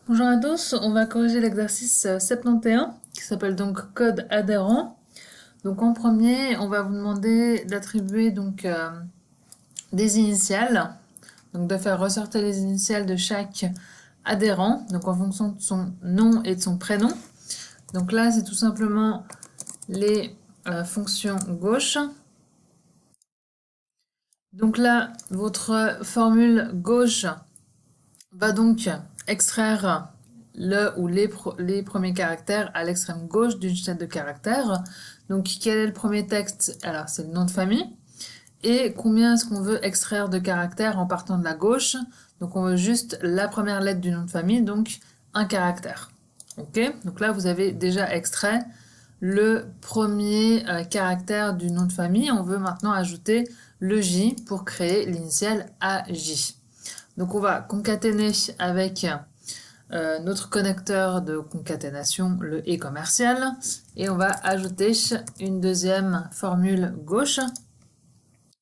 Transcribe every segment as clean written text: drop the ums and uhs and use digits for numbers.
Bonjour à tous, on va corriger l'exercice 71 qui s'appelle donc code adhérent. Donc en premier, on va vous demander d'attribuer des initiales, donc de faire ressortir les initiales de chaque adhérent, donc en fonction de son nom et de son prénom. Donc là, c'est tout simplement les fonctions gauche. Donc là, votre formule gauche va donc extraire le ou les premiers caractères à l'extrême gauche d'une chaîne de caractères. Donc, quel est le premier texte? Alors, c'est le nom de famille. Et combien est-ce qu'on veut extraire de caractères en partant de la gauche? Donc, on veut juste la première lettre du nom de famille, donc un caractère. Ok? Donc là, vous avez déjà extrait le premier caractère du nom de famille. On veut maintenant ajouter le J pour créer l'initiale AJ. Donc on va concaténer avec notre connecteur de concaténation, le et commercial, et on va ajouter une deuxième formule gauche.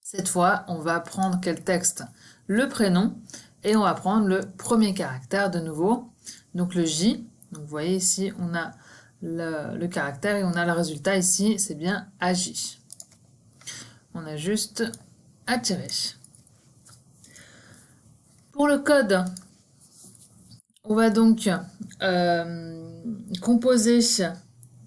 Cette fois, on va prendre quel texte? Le prénom, et on va prendre le premier caractère de nouveau, donc le J. Donc vous voyez ici, on a le caractère et on a le résultat ici, c'est bien AJ. On a juste à tirer. Pour le code, on va donc composer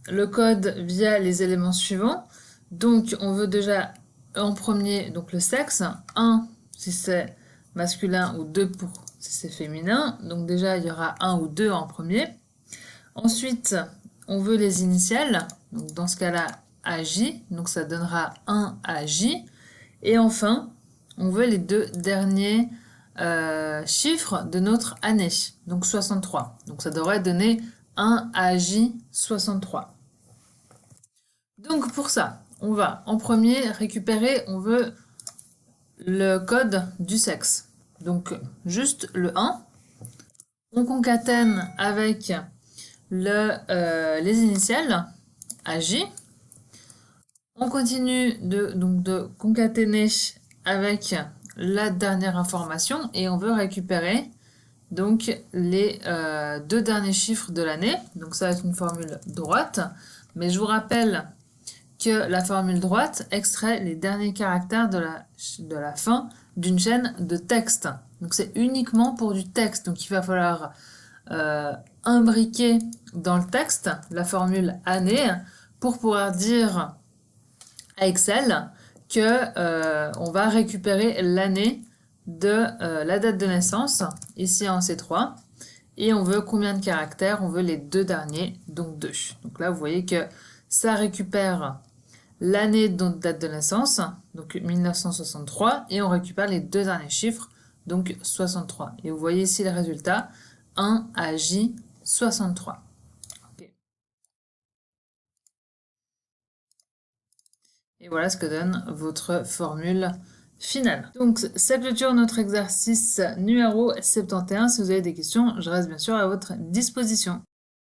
le code via les éléments suivants. Donc, on veut déjà en premier donc le sexe, 1 si c'est masculin ou 2 pour si c'est féminin. Donc déjà, il y aura 1 ou 2 en premier. Ensuite, on veut les initiales. Donc dans ce cas-là, AJ. Donc ça donnera 1 AJ. Et enfin, on veut les deux derniers chiffres de notre année, donc 63. Donc ça devrait donner 1 AJ63. Donc pour ça, on va en premier récupérer, on veut le code du sexe. Donc juste le 1. On concatène avec les initiales AJ. On continue de concaténer avec la dernière information et on veut récupérer donc les deux derniers chiffres de l'année. Donc ça va être une formule droite, mais je vous rappelle que la formule droite extrait les derniers caractères de la fin d'une chaîne de texte. Donc c'est uniquement pour du texte, donc il va falloir imbriquer dans le texte la formule année pour pouvoir dire à Excel que on va récupérer l'année de la date de naissance, ici en C3, et on veut combien de caractères? On veut les deux derniers, donc 2. Donc là, vous voyez que ça récupère l'année de date de naissance, donc 1963, et on récupère les deux derniers chiffres, donc 63. Et vous voyez ici le résultat, 1 à J 63. Et voilà ce que donne votre formule finale. Donc, ça clôture notre exercice numéro 71. Si vous avez des questions, je reste bien sûr à votre disposition.